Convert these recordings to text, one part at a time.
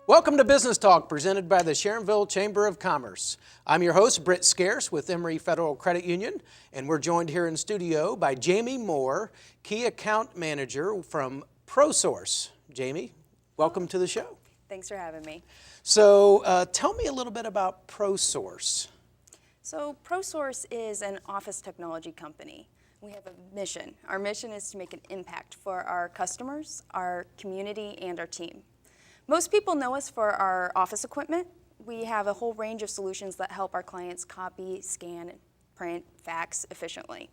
Welcome to Business Talk, presented by the Sharonville Chamber of Commerce. I'm your host, Britt Scarce with Emory Federal Credit Union, and we're joined here in studio by Jamie Moore, Key Account Manager from Prosource. Jamie, welcome to the show. Thanks for having me. So tell me a little bit about Prosource. So Prosource is an office technology company. We have a mission. Our mission is to make an impact for our customers, our community, and our team. Most people know us for our office equipment. We have a whole range of solutions that help our clients copy, scan, print, fax efficiently.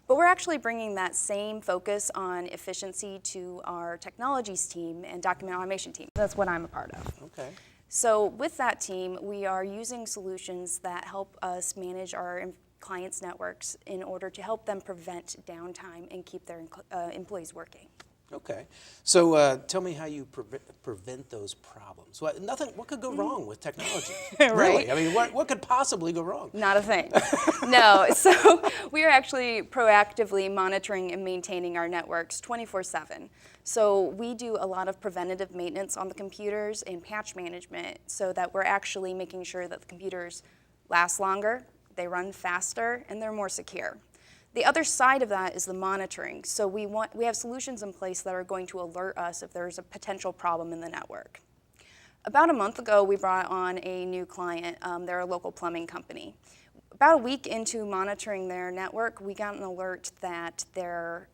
But we're actually bringing that same focus on efficiency to our technologies team and document automation team. That's what I'm a part of. Okay. So with that team, we are using solutions that help us manage our clients' networks in order to help them prevent downtime and keep their employees working. Okay. So tell me how you prevent those problems. What could go wrong with technology? Right. Really? I mean, what could possibly go wrong? Not a thing. No. So we are actually proactively monitoring and maintaining our networks 24/7. So we do a lot of preventative maintenance on the computers and patch management so that we're actually making sure that the computers last longer, they run faster, and they're more secure. The other side of that is the monitoring. So we have solutions in place that are going to alert us if there's a potential problem in the network. About a month ago, we brought on a new client. They're a local plumbing company. About a week into monitoring their network, we got an alert that their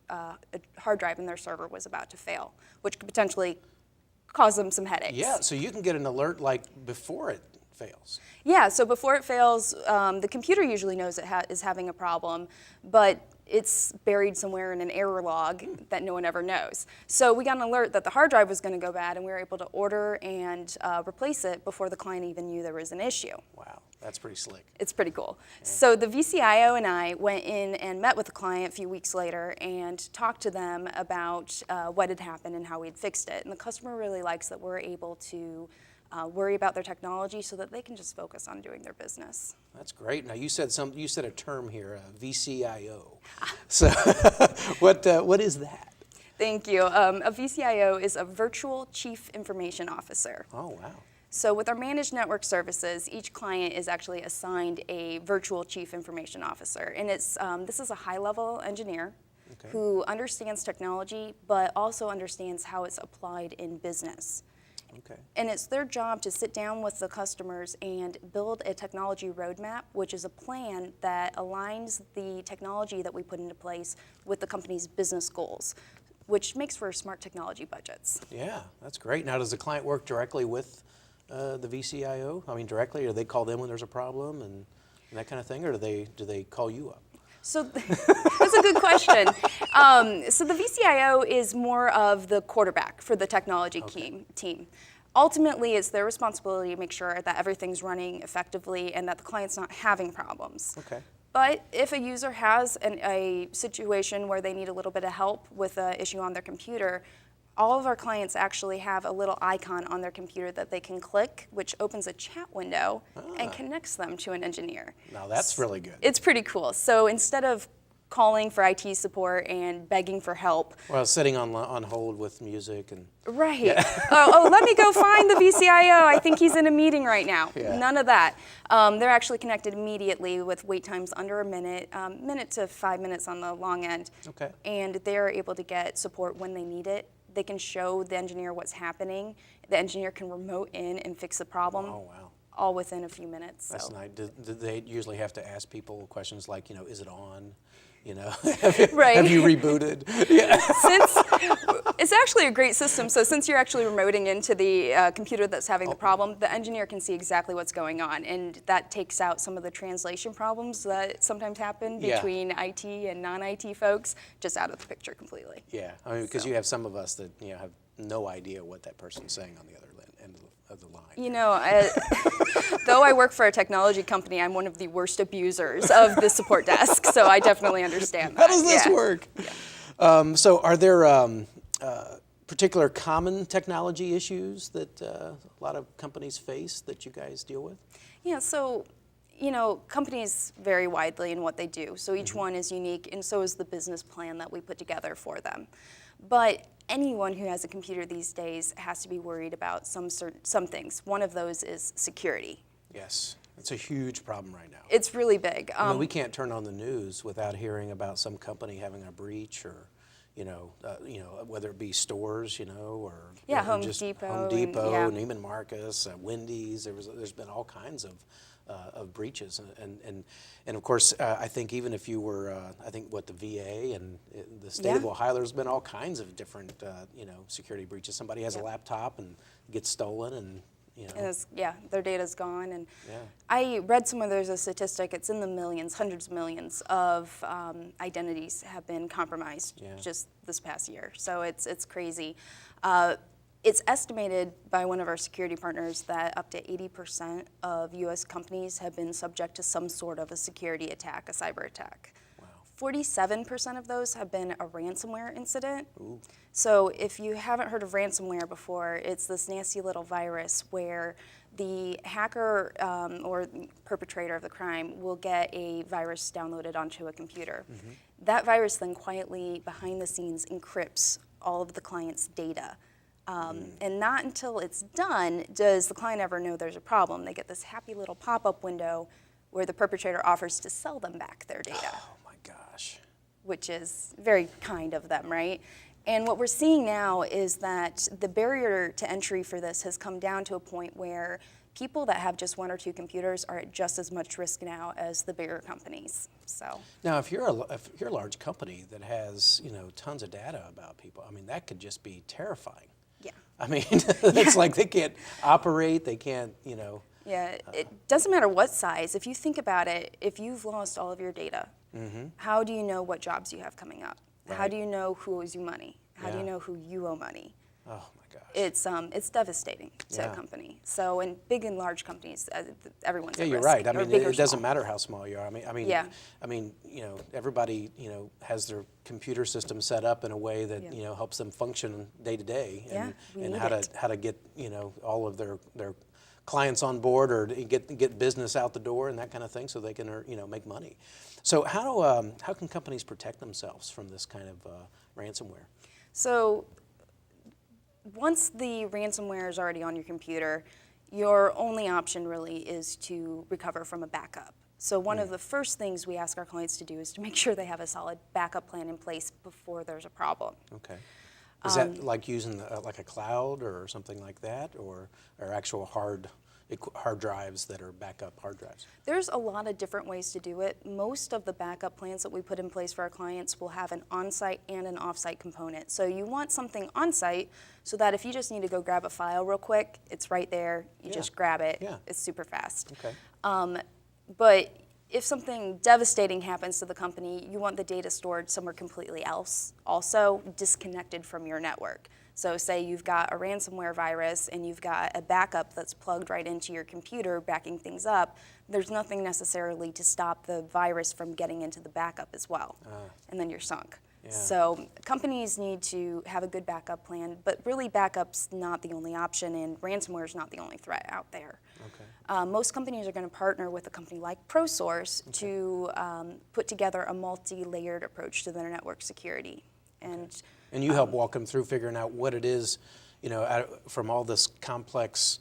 hard drive in their server was about to fail, which could potentially cause them some headaches. Yeah, so you can get an alert like before it fails. Yeah, so before it fails, the computer usually knows it is having a problem, but it's buried somewhere in an error log that no one ever knows. So we got an alert that the hard drive was going to go bad, and we were able to order and replace it before the client even knew there was an issue. Wow, that's pretty slick. It's pretty cool. Yeah. So the VCIO and I went in and met with the client a few weeks later and talked to them about what had happened and how we'd fixed it. And the customer really likes that we're able to worry about their technology so that they can just focus on doing their business. That's great. Now you said a term here, VCIO. So what is that? Thank you. A VCIO is a Virtual Chief Information Officer. Oh, wow. So with our managed network services, each client is actually assigned a Virtual Chief Information Officer. And this is a high-level engineer who understands technology, but also understands how it's applied in business. Okay. And it's their job to sit down with the customers and build a technology roadmap, which is a plan that aligns the technology that we put into place with the company's business goals, which makes for smart technology budgets. Yeah, that's great. Now, does the client work directly with the VCIO? I mean, directly, or they call them when there's a problem and that kind of thing, or do they call you up? So that's a good question. So the VCIO is more of the quarterback for the technology team. Ultimately, it's their responsibility to make sure that everything's running effectively and that the client's not having problems. Okay. But if a user has a situation where they need a little bit of help with an issue on their computer, all of our clients actually have a little icon on their computer that they can click, which opens a chat window and connects them to an engineer. Now that's really good. It's pretty cool. So instead of calling for IT support and begging for help. Well, sitting on hold with music and... Right. Yeah. oh, let me go find the VCIO. I think he's in a meeting right now. Yeah. None of that. They're actually connected immediately with wait times under a minute to 5 minutes on the long end. Okay. And they're able to get support when they need it. They can show the engineer what's happening. The engineer can remote in and fix the problem. Oh, wow. All within a few minutes. That's nice. Do they usually have to ask people questions like, is it on? Right. Have you rebooted? Yeah. Since it's actually a great system, so since you're actually remoting into the computer that's having the problem, the engineer can see exactly what's going on, and that takes out some of the translation problems that sometimes happen between IT and non-IT folks, just out of the picture completely. Yeah, I mean, because you have some of us that have no idea what that person's saying on the other end of the line. Though I work for a technology company, I'm one of the worst abusers of the support desk, so I definitely understand that. How does this work? Yeah. So are there particular common technology issues that a lot of companies face that you guys deal with? Yeah, so companies vary widely in what they do, so each one is unique, and so is the business plan that we put together for them. But anyone who has a computer these days has to be worried about some things. One of those is security. Yes, it's a huge problem right now. It's really big. I mean, we can't turn on the news without hearing about some company having a breach, or whether it be stores, or Home just Depot, Home Depot, and, Neiman Marcus, Wendy's. There's been all kinds of breaches, and of course, I think even if you were, I think the VA and the state of Ohio, there's been all kinds of different security breaches. Somebody has a laptop and gets stolen, and their data's gone. And I read somewhere there's a statistic, it's in the millions, hundreds of millions of identities have been compromised just this past year. So it's crazy. It's estimated by one of our security partners that up to 80% of U.S. companies have been subject to some sort of a security attack, a cyber attack. 47% of those have been a ransomware incident. Ooh. So if you haven't heard of ransomware before, it's this nasty little virus where the hacker or perpetrator of the crime will get a virus downloaded onto a computer. Mm-hmm. That virus then quietly, behind the scenes, encrypts all of the client's data. And not until it's done does the client ever know there's a problem. They get this happy little pop-up window where the perpetrator offers to sell them back their data. Oh my gosh. Which is very kind of them, right? And what we're seeing now is that the barrier to entry for this has come down to a point where people that have just one or two computers are at just as much risk now as the bigger companies. So now, if you're a large company that has tons of data about people, I mean, that could just be terrifying. Yeah. I mean, it's like they can't operate, they can't, Yeah, it doesn't matter what size. If you think about it, if you've lost all of your data, how do you know what jobs you have coming up? Right. How do you know who owes you money? How do you know who you owe money? Oh my gosh. It's devastating to a company. So in big and large companies, everyone's at you're risk, right. I or mean, big or it doesn't small. matter how small you are. I mean, everybody, has their computer system set up in a way that helps them function day to day, and how to get all of their clients on board, or to get business out the door and that kind of thing, so they can make money. So how can companies protect themselves from this kind of ransomware? So once the ransomware is already on your computer, your only option really is to recover from a backup. So one of the first things we ask our clients to do is to make sure they have a solid backup plan in place before there's a problem. Okay. Is that like using like a cloud or something like that, or actual hard drives that are backup hard drives? There's a lot of different ways to do it. Most of the backup plans that we put in place for our clients will have an on-site and an off-site component. So you want something on-site so that if you just need to go grab a file real quick, it's right there. You just grab it. Yeah. It's super fast. Okay. But if something devastating happens to the company, you want the data stored somewhere completely else, also disconnected from your network. So say you've got a ransomware virus and you've got a backup that's plugged right into your computer backing things up, there's nothing necessarily to stop the virus from getting into the backup as well. And then you're sunk. Yeah. So companies need to have a good backup plan, but really backup's not the only option, and ransomware is not the only threat out there. Okay. Most companies are going to partner with a company like Prosource to put together a multi-layered approach to their network security. And you help walk them through figuring out what it is, from all this complex,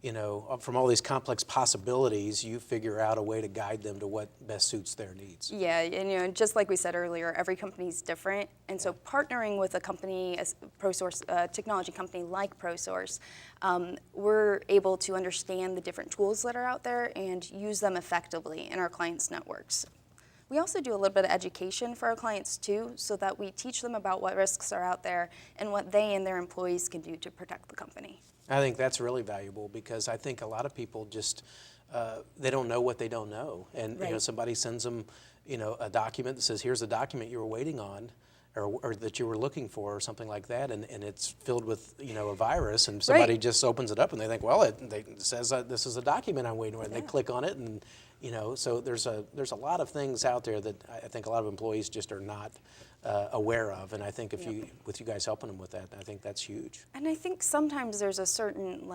from all these complex possibilities, you figure out a way to guide them to what best suits their needs. Yeah, and just like we said earlier, every company is different, and so partnering with a company, a Prosource, a technology company like Prosource, we're able to understand the different tools that are out there and use them effectively in our clients' networks. We also do a little bit of education for our clients too, so that we teach them about what risks are out there and what they and their employees can do to protect the company. I think that's really valuable, because I think a lot of people just, they don't know what they don't know. And somebody sends them, a document that says, here's a document you were waiting on, or that you were looking for, or something like that, and it's filled with a virus, and somebody just opens it up and they think, well, it says this is a document I'm waiting for, and they click on it, and so there's a lot of things out there that I think a lot of employees just are not aware of, and I think with you guys helping them with that, I think that's huge. And I think sometimes there's a certain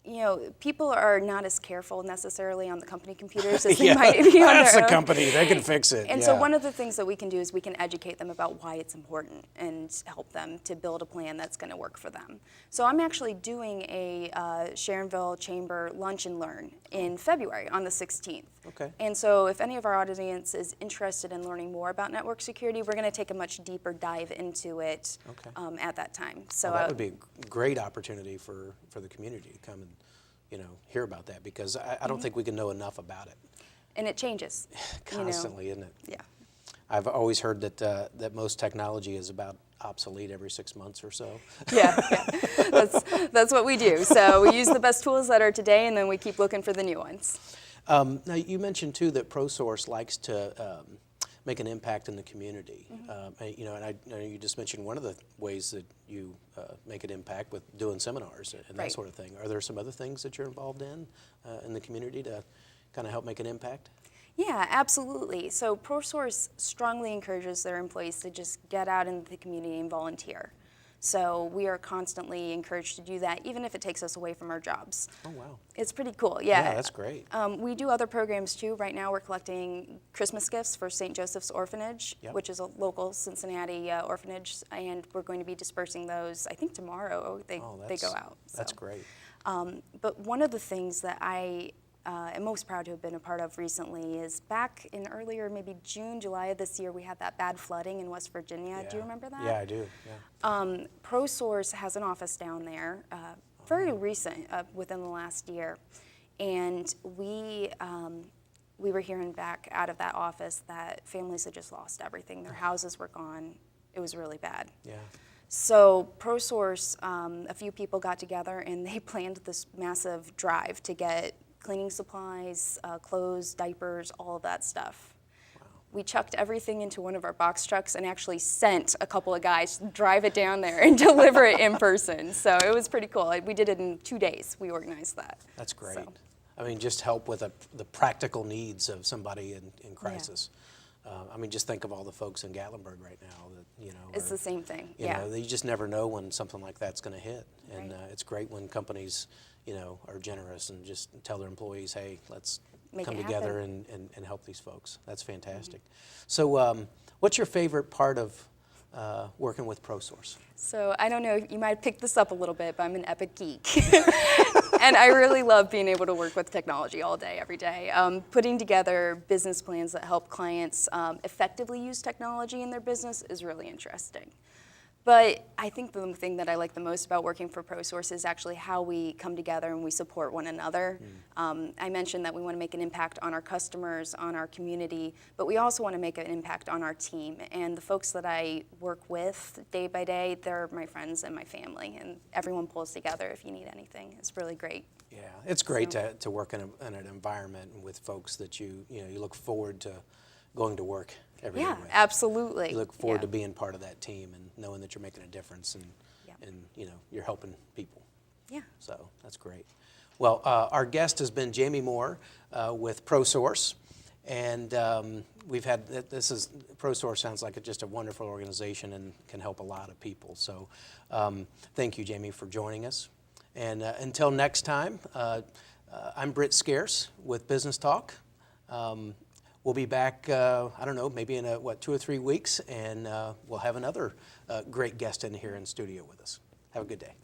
you know, people are not as careful necessarily on the company computers as they might be on that's their a own. company. They can fix it. And so one of the things that we can do is we can educate them about why it's important and help them to build a plan that's going to work for them. So I'm actually doing a Sharonville Chamber Lunch and Learn in February on the 16th. Okay. And so if any of our audience is interested in learning more about network security, we're going to take a much deeper dive into it at that time. So that would be a great opportunity for the community to come and, you know, hear about that, because I don't think we can know enough about it. And it changes. Constantly, isn't it? Yeah. I've always heard that that most technology is about obsolete every 6 months or so. Yeah. That's what we do. So we use the best tools that are today, and then we keep looking for the new ones. Now, you mentioned too that Prosource likes to make an impact in the community. You know, and I know you just mentioned one of the ways that you make an impact with doing seminars and that sort of thing. Are there some other things that you're involved in the community to kind of help make an impact? Yeah, absolutely. So Prosource strongly encourages their employees to just get out into the community and volunteer. So we are constantly encouraged to do that, even if it takes us away from our jobs. Oh, wow. It's pretty cool, yeah. Yeah, that's great. We do other programs too. Right now we're collecting Christmas gifts for St. Joseph's Orphanage, which is a local Cincinnati orphanage, and we're going to be dispersing those, I think tomorrow they go out. So. That's great. But one of the things that I am most proud to have been a part of recently is back in earlier, maybe June, July of this year, we had that bad flooding in West Virginia. Yeah. Do you remember that? Yeah, I do. Yeah. Prosource has an office down there, very recent, within the last year, and we were hearing back out of that office that families had just lost everything. Their houses were gone. It was really bad. Yeah. So Prosource, a few people got together and they planned this massive drive to get cleaning supplies, clothes, diapers, all of that stuff. Wow. We chucked everything into one of our box trucks and actually sent a couple of guys to drive it down there and deliver it in person. So it was pretty cool. We did it in 2 days. We organized that. That's great. So. I mean, just help with the practical needs of somebody in crisis. I mean, just think of all the folks in Gatlinburg right now that, you know. It's the same thing, You know, you just never know when something like that's going to hit. And it's great when companies, you know, are generous and just tell their employees, hey, let's come together and help these folks. That's fantastic. So what's your favorite part of working with Prosource? So I don't know, you might have picked this up a little bit, but I'm an epic geek. And I really love being able to work with technology all day, every day. Putting together business plans that help clients effectively use technology in their business is really interesting. But I think the thing that I like the most about working for Prosource is actually how we come together and we support one another. I mentioned that we want to make an impact on our customers, on our community, but we also want to make an impact on our team. And the folks that I work with day by day, they're my friends and my family, and everyone pulls together if you need anything. It's really great. Yeah, it's great to work in an environment with folks that you look forward to going to work every day. Yeah, absolutely. You look forward to being part of that team and knowing that you're making a difference and you know, you're helping people. Yeah. So that's great. Well, our guest has been Jamie Moore with Prosource, and we've had Prosource sounds like just a wonderful organization and can help a lot of people. So thank you, Jamie, for joining us. And until next time, I'm Britt Scarce with Business Talk. We'll be back, I don't know, maybe in 2 or 3 weeks, and we'll have another great guest in here in studio with us. Have a good day.